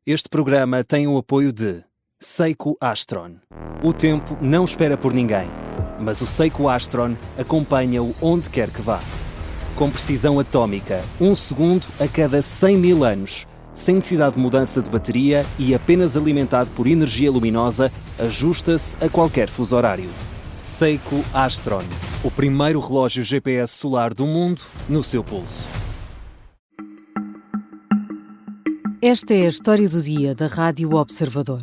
Este programa tem o apoio de Seiko Astron. O tempo não espera por ninguém, mas o Seiko Astron acompanha-o onde quer que vá. Com precisão atómica, 1 segundo a cada 100 mil anos, sem necessidade de mudança de bateria e apenas alimentado por energia luminosa, ajusta-se a qualquer fuso horário. Seiko Astron, o primeiro relógio GPS solar do mundo no seu pulso. Esta é a história do dia da Rádio Observador.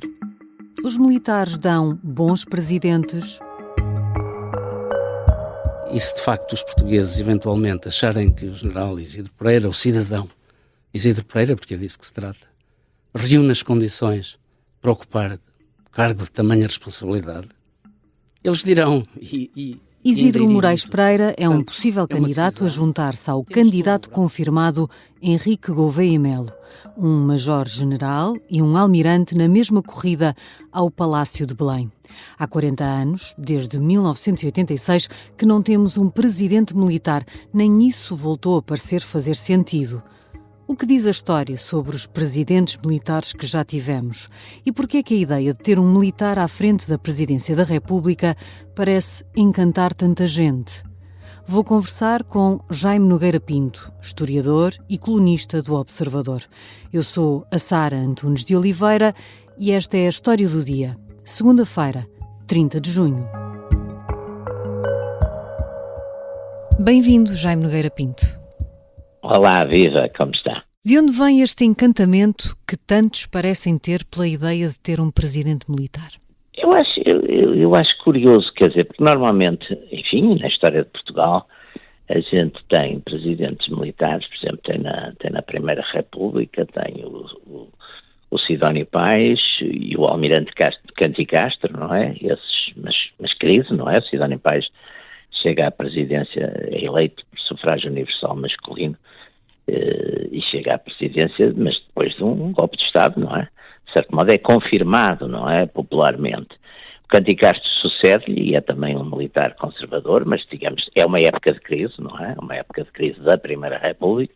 Os militares dão bons presidentes. E se de facto os portugueses eventualmente acharem que o general Isidro Pereira, o cidadão Isidro Pereira, porque é disso que se trata, reúne as condições para ocupar cargo de tamanha responsabilidade, eles dirão Isidro Moraes Pereira é um possível candidato a juntar-se ao candidato confirmado Henrique Gouveia Melo, um major-general e um almirante na mesma corrida ao Palácio de Belém. Há 40 anos, desde 1986, que não temos um presidente militar, nem isso voltou a parecer fazer sentido. O que diz a história sobre os presidentes militares que já tivemos? E por que é que a ideia de ter um militar à frente da presidência da República parece encantar tanta gente? Vou conversar com Jaime Nogueira Pinto, historiador e colunista do Observador. Eu sou a Sara Antunes de Oliveira e esta é a história do dia. Segunda-feira, 30 de junho. Bem-vindo, Jaime Nogueira Pinto. Olá, viva, como está? De onde vem este encantamento que tantos parecem ter pela ideia de ter um presidente militar? Eu acho curioso, quer dizer, porque normalmente, enfim, na história de Portugal, a gente tem presidentes militares, por exemplo, tem na Primeira República, tem o Sidónio Pais e o Almirante Canti Castro, não é? Mas crise, não é? O Sidónio Pais chega à presidência, é eleito por sufrágio universal masculino, e chega à presidência, mas depois de um golpe de Estado, não é? De certo modo é confirmado, não é? Popularmente. O Canti Castro sucede-lhe e é também um militar conservador, mas digamos, é uma época de crise, não é? Uma época de crise da Primeira República.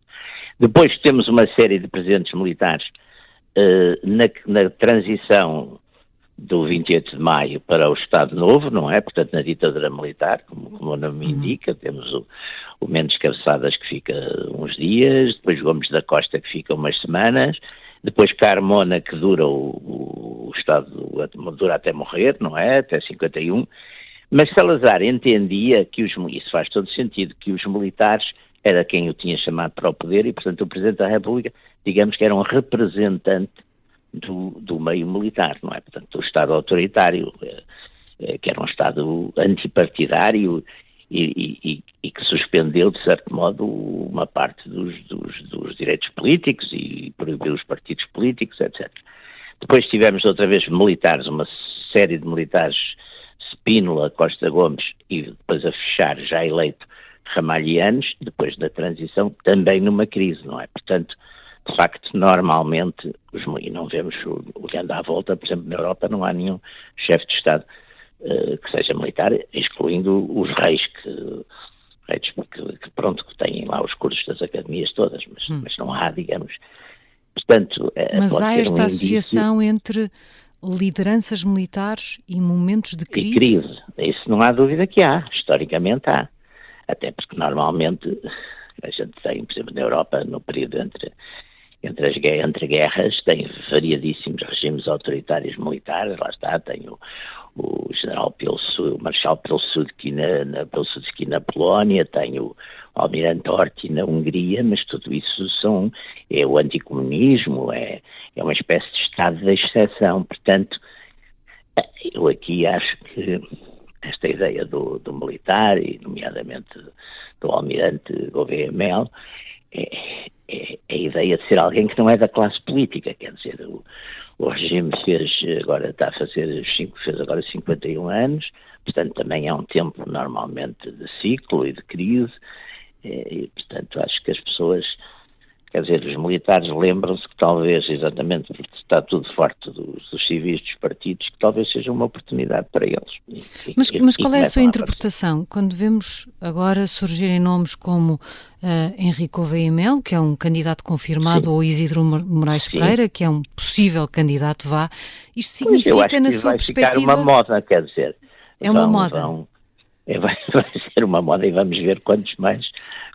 Depois temos uma série de presidentes militares na transição do 28 de maio para o Estado Novo, não é? Portanto, na ditadura militar, como o nome indica, temos o Mendes Cabeçadas que fica uns dias, depois Gomes da Costa que fica umas semanas, depois Carmona que dura o Estado, dura até morrer, não é? Até 51. Mas Salazar entendia que isso faz todo sentido, que os militares era quem o tinha chamado para o poder e, portanto, o Presidente da República, digamos que era um representante do meio militar, não é? Portanto, do Estado autoritário, que era um Estado antipartidário e que suspendeu, de certo modo, uma parte dos direitos políticos e proibiu os partidos políticos, etc. Depois tivemos outra vez militares, uma série de militares, Spínola, Costa Gomes e depois a fechar, já eleito, Ramalhianos, depois da transição, também numa crise, não é? Portanto, de facto, normalmente, e não vemos, olhando à volta, por exemplo, na Europa não há nenhum chefe de Estado que seja militar, excluindo os reis que pronto, que têm lá os cursos das academias todas, mas não há, digamos, portanto... Mas há esta associação entre lideranças militares e momentos de crise? E crise, isso não há dúvida que há, historicamente há, até porque normalmente a gente tem, por exemplo, na Europa, no período entre guerras, tem variadíssimos regimes autoritários militares, lá está, tem o general Pilsudski, o marechal Pilsudski na Polónia, tem o almirante Horthy na Hungria, mas tudo isso é o anticomunismo, é uma espécie de estado de exceção. Portanto, eu aqui acho que esta ideia do militar, e nomeadamente do almirante Gouveia Melo, é a ideia de ser alguém que não é da classe política, quer dizer, o regime fez agora 51 anos, portanto também é um tempo normalmente de ciclo e de crise, e portanto acho que as pessoas Quer dizer, os militares lembram-se que talvez, exatamente porque está tudo farto dos civis dos partidos, que talvez seja uma oportunidade para eles. Mas qual é a sua interpretação quando vemos agora surgirem nomes como Henrique Gouveia Melo, que é um candidato confirmado, ou Isidro Moraes Pereira, que é um possível candidato, isto significa, na sua perspectiva... Vai ficar uma moda, quer dizer... É uma moda. Vai ser uma moda e vamos ver quantos mais...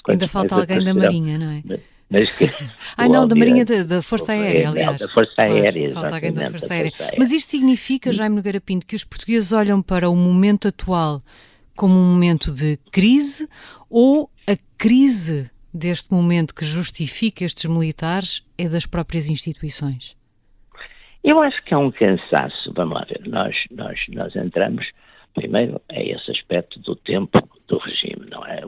Ainda falta alguém da Marinha, não é? Mas que, da Marinha, da Força Aérea, aliás. Da Força Aérea, falta alguém da Força Aérea. Mas isto significa, Jaime Nogueira Pinto, que os portugueses olham para o momento atual como um momento de crise, ou a crise deste momento que justifica estes militares é das próprias instituições? Eu acho que é um cansaço. Vamos lá ver. Nós entramos, primeiro, é esse aspecto do tempo do regime, não é?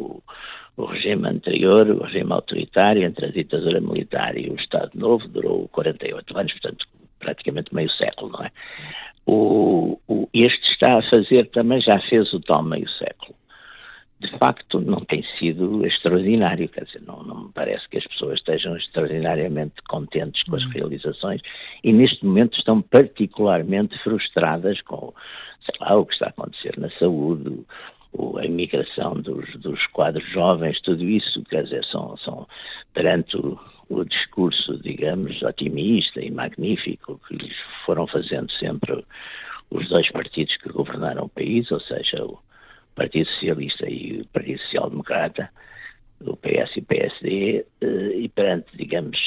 O regime anterior, o regime autoritário, entre a ditadura militar e o Estado Novo, durou 48 anos, portanto, praticamente meio século, não é? Este está a fazer também, já fez o tal meio século. De facto, não tem sido extraordinário, quer dizer, não me parece que as pessoas estejam extraordinariamente contentes com as realizações e neste momento estão particularmente frustradas com, sei lá, o que está a acontecer na saúde, a imigração dos quadros jovens, tudo isso, quer dizer, são perante o discurso, digamos, otimista e magnífico que lhes foram fazendo sempre os dois partidos que governaram o país, ou seja, o Partido Socialista e o Partido Social Democrata, o PS e o PSD, e perante, digamos,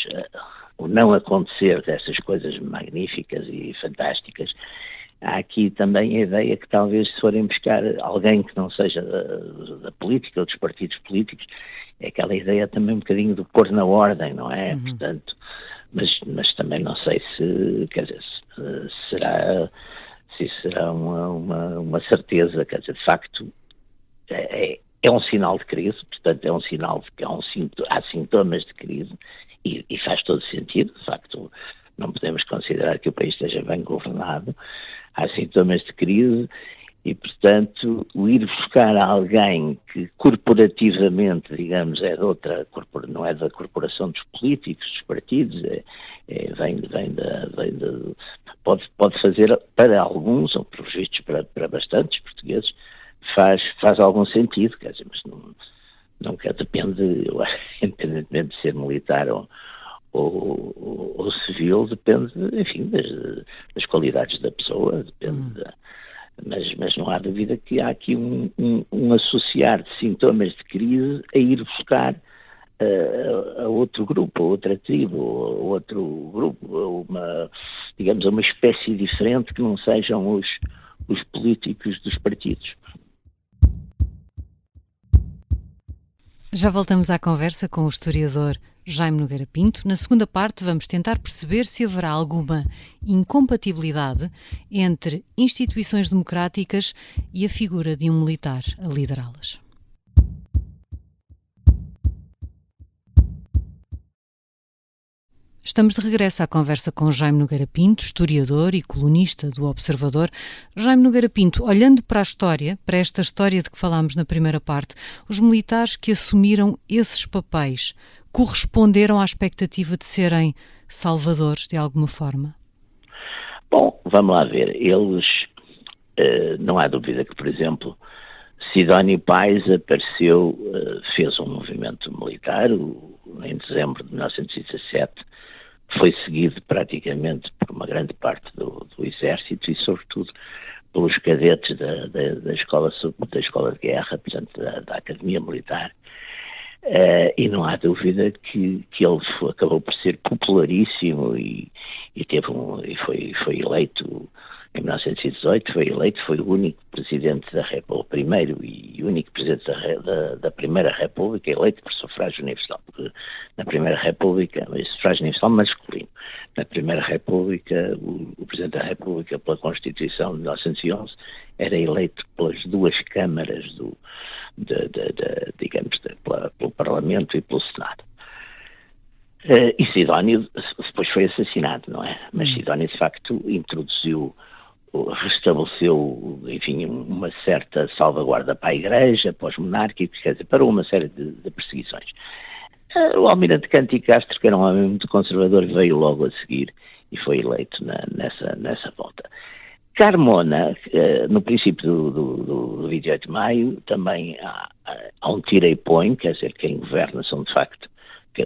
o não acontecer dessas coisas magníficas e fantásticas, há aqui também a ideia que talvez se forem buscar alguém que não seja da política ou dos partidos políticos, é aquela ideia também um bocadinho do pôr na ordem, não é? Portanto, mas também não sei se, quer dizer, se será uma certeza, quer dizer, de facto é um sinal de crise, portanto é um sinal de que há sintomas de crise e faz todo sentido, de facto não podemos considerar que o país esteja bem governado, há sintomas de crise e, portanto, o ir buscar alguém que corporativamente, digamos, é de outra, não é da corporação dos políticos, dos partidos, pode fazer para alguns, ou pelos vistos para bastantes portugueses, faz algum sentido, quer dizer, mas nunca depende, eu acho, independentemente de ser militar ou civil, depende, enfim, das qualidades da pessoa, depende mas não há dúvida que há aqui um associar de sintomas de crise a ir buscar a outro grupo, a outra tribo, a outro grupo, digamos, a uma espécie diferente que não sejam os políticos dos partidos. Já voltamos à conversa com o historiador Jaime Nogueira Pinto. Na segunda parte vamos tentar perceber se haverá alguma incompatibilidade entre instituições democráticas e a figura de um militar a liderá-las. Estamos de regresso à conversa com Jaime Nogueira Pinto, historiador e colunista do Observador. Jaime Nogueira Pinto, olhando para a história, para esta história de que falámos na primeira parte, os militares que assumiram esses papéis corresponderam à expectativa de serem salvadores de alguma forma? Bom, vamos lá ver. Eles, não há dúvida que, por exemplo, Sidónio Pais apareceu, fez um movimento militar em dezembro de 1917, foi seguido praticamente por uma grande parte do exército e, sobretudo, pelos cadetes da escola de guerra, portanto, da Academia Militar. E não há dúvida que ele acabou por ser popularíssimo e foi eleito em 1918, foi o único presidente da República, o primeiro e único presidente da Primeira República eleito por sufrágio universal, porque na Primeira República, sufrágio universal masculino, na Primeira República, o Presidente da República, pela Constituição de 1911, era eleito pelas duas câmaras pelo Parlamento e pelo Senado. E Sidónio depois foi assassinado, não é? Mas Sidónio, de facto, restabeleceu, enfim, uma certa salvaguarda para a Igreja, para os monárquicos, quer dizer, para uma série de perseguições. O almirante Canti Castro, que era um homem muito conservador, veio logo a seguir e foi eleito nessa volta. Carmona, no princípio do 28 de maio, também há um tira e põe, quer dizer, quem governa são de facto,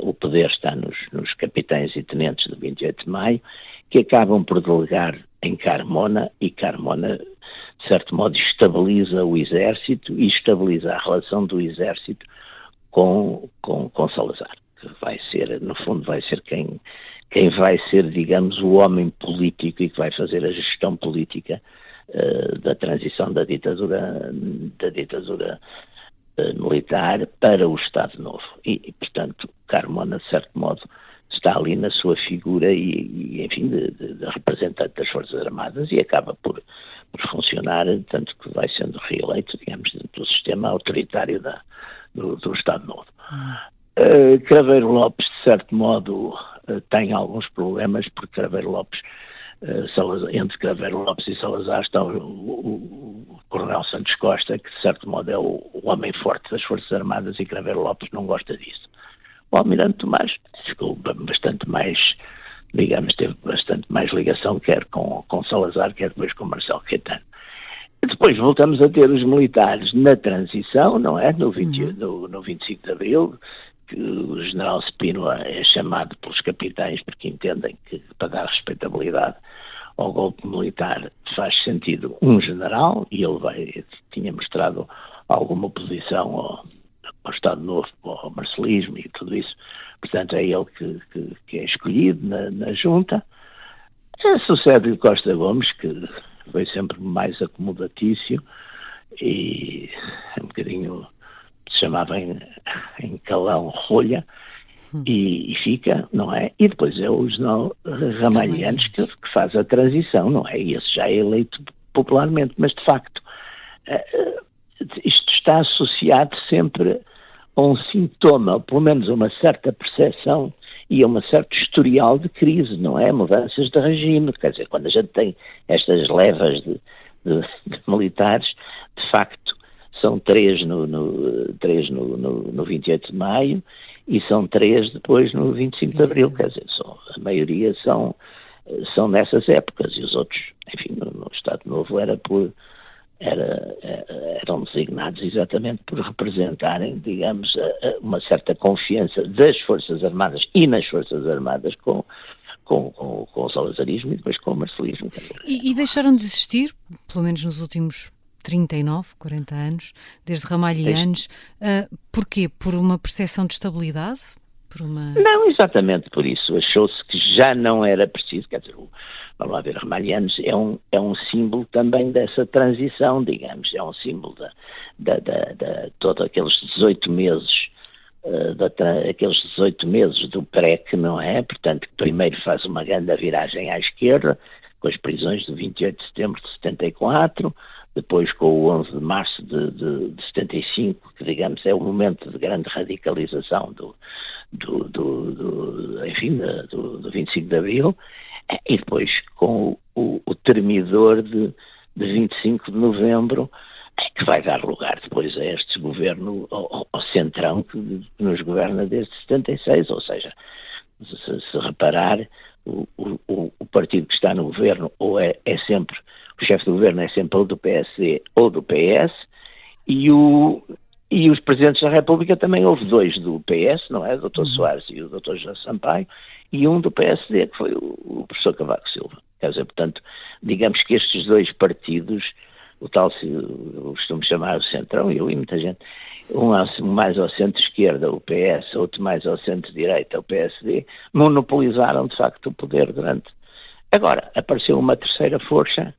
o poder está nos capitães e tenentes do 28 de maio, que acabam por delegar em Carmona, e Carmona, de certo modo, estabiliza o exército e estabiliza a relação do exército com Salazar, que vai ser, no fundo, vai ser quem vai ser, digamos, o homem político e que vai fazer a gestão política da transição da ditadura militar para o Estado Novo. E, portanto, Carmona, de certo modo, está ali na sua figura e enfim, de representante das Forças Armadas e acaba por funcionar, tanto que vai sendo reeleito, digamos, dentro do sistema autoritário do Estado Novo. Craveiro Lopes, de certo modo, tem alguns problemas, porque Craveiro Lopes, entre Craveiro Lopes e Salazar está o Coronel Santos Costa, que de certo modo é o homem forte das Forças Armadas, e Craveiro Lopes não gosta disso. O Almirante Tomás ficou bastante mais, digamos, teve bastante mais ligação, quer com Salazar, quer depois com Marcelo Caetano. Depois voltamos a ter os militares na transição, não é? No 25 de Abril, que o general Spínola é chamado pelos capitães porque entendem que para dar respeitabilidade ao golpe militar faz sentido um general, e ele tinha mostrado alguma oposição ao Estado Novo, ao marcelismo e tudo isso. Portanto, é ele que é escolhido na junta. Sucede o Costa Gomes, que foi sempre mais acomodatício e um bocadinho se chamava em calão rolha, e fica, não é? E depois é o general Ramalhianes que faz a transição, não é? E esse já é eleito popularmente, mas de facto isto está associado sempre a um sintoma, ou pelo menos a uma certa percepção e a um certo historial de crise, não é? Mudanças de regime, quer dizer, quando a gente tem estas levas de militares, de facto são 3 no 28 de maio e são 3 depois no 25 de Abril, quer dizer, a maioria são nessas épocas, e os outros, enfim, no Estado Novo eram designados exatamente por representarem, digamos, uma certa confiança das Forças Armadas e nas Forças Armadas com o salazarismo e depois com o marcelismo. E deixaram de existir, pelo menos nos últimos 39, 40 anos, desde Ramalhianes. Porquê? Por uma percepção de estabilidade? Não, exatamente por isso. Achou-se que já não era preciso, quer dizer, vamos lá ver, Ramalhianes é um símbolo também dessa transição, digamos, é um símbolo de todos aqueles 18 meses, aqueles 18 meses do PREC, não é? Portanto, que primeiro faz uma grande viragem à esquerda, com as prisões de 28 de setembro de 74, depois com o 11 de março de 75, que digamos é o momento de grande radicalização do 25 de Abril, e depois com o termidor de 25 de novembro, que vai dar lugar depois a este governo, ao centrão que nos governa desde 76, ou seja, se reparar, o partido que está no governo ou é sempre, o chefe do governo é sempre ou do PSD ou do PS, e os presidentes da República também houve 2 do PS, não é? O Dr. Soares e o Dr. José Sampaio, e um do PSD, que foi o professor Cavaco Silva. Quer dizer, portanto, digamos que estes 2 partidos, o tal, eu costumo chamar o centrão, eu e muita gente, um mais ao centro-esquerda, o PS, outro mais ao centro-direita, o PSD, monopolizaram de facto o poder durante. Agora, apareceu uma terceira força,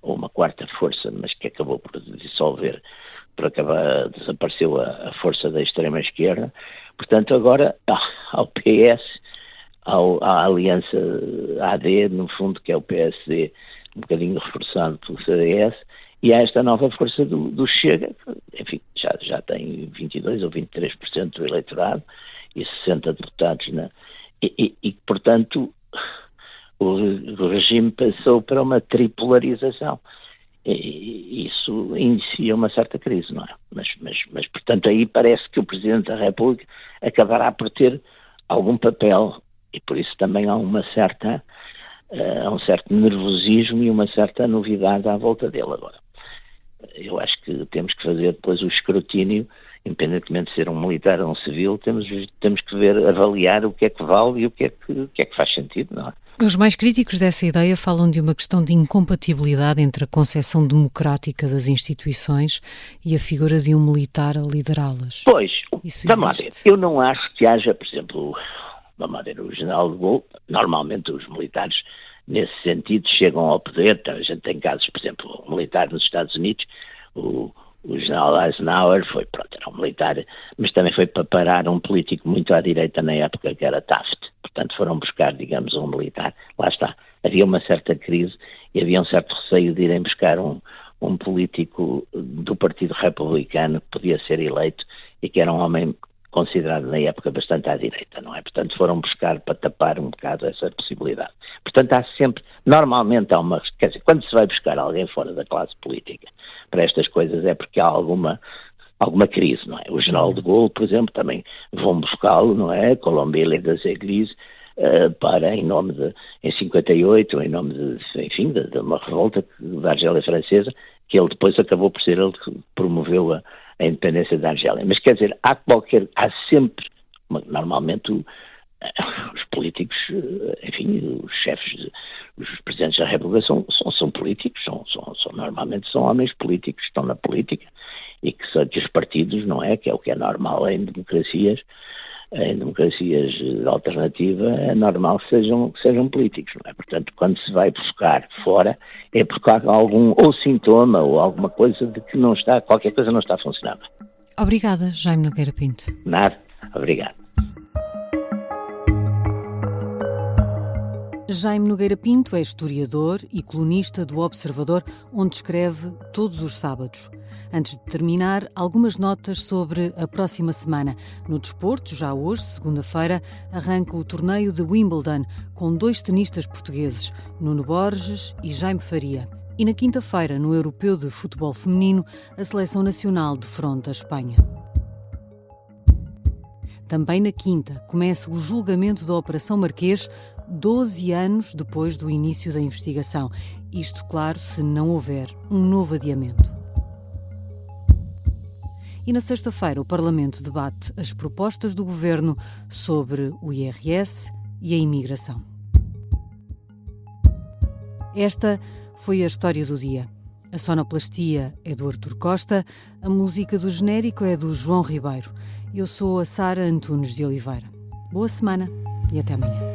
ou uma quarta força, mas que acabou por dissolver, desapareceu a força da extrema-esquerda. Portanto, agora ao PS, à aliança AD, no fundo, que é o PSD, um bocadinho reforçado pelo CDS, e há esta nova força do Chega, que, enfim, já tem 22% ou 23% do eleitorado e 60 deputados, e portanto, o regime passou para uma tripolarização. E isso inicia uma certa crise, não é? Mas, portanto, aí parece que o Presidente da República acabará por ter algum papel, e por isso também há um certo nervosismo e uma certa novidade à volta dele agora. Eu acho que temos que fazer depois o escrutínio, independentemente de ser um militar ou um civil, temos que avaliar o que é que vale e o que é que faz sentido, não é? Os mais críticos dessa ideia falam de uma questão de incompatibilidade entre a concepção democrática das instituições e a figura de um militar a liderá-las. Pois, vamos lá ver. Eu não acho que haja, por exemplo, vamos lá ver, o general de Gaulle, normalmente os militares nesse sentido chegam ao poder. A gente tem casos, por exemplo, um militar nos Estados Unidos, o general Eisenhower era um militar, mas também foi para parar um político muito à direita na época, que era Taft. Portanto, foram buscar, digamos, um militar. Lá está. Havia uma certa crise e havia um certo receio de irem buscar um político do Partido Republicano que podia ser eleito e que era um homem considerado na época bastante à direita, não é? Portanto, foram buscar para tapar um bocado essa possibilidade. Portanto, normalmente quer dizer, quando se vai buscar alguém fora da classe política para estas coisas é porque há alguma crise, não é? O general de Gaulle, por exemplo, também vão buscá-lo, não é? Colombier das Églises, em 58, em nome de uma revolta da Argélia francesa, que ele depois acabou por ser ele que promoveu a independência da Argélia. Mas quer dizer, há sempre, normalmente os políticos, enfim, os chefes, os presidentes da República são políticos, normalmente são homens políticos que estão na política e que os partidos, não é? Que é o que é normal em democracias de alternativa, é normal que sejam políticos, não é? Portanto, quando se vai buscar fora, é porque há algum ou sintoma ou alguma coisa de que qualquer coisa não está a funcionar. Obrigada, Jaime Nogueira Pinto. Nada, obrigado. Jaime Nogueira Pinto é historiador e colunista do Observador, onde escreve todos os sábados. Antes de terminar, algumas notas sobre a próxima semana. No desporto, já hoje, segunda-feira, arranca o torneio de Wimbledon, com 2 tenistas portugueses, Nuno Borges e Jaime Faria. E na quinta-feira, no Europeu de Futebol Feminino, a Seleção Nacional defronta a Espanha. Também na quinta, começa o julgamento da Operação Marquês, 12 anos depois do início da investigação. Isto, claro, se não houver um novo adiamento. E na sexta-feira o Parlamento debate as propostas do Governo sobre o IRS e a imigração. Esta foi a história do dia. A sonoplastia é do Artur Costa, a música do genérico é do João Ribeiro. Eu sou a Sara Antunes de Oliveira. Boa semana e até amanhã.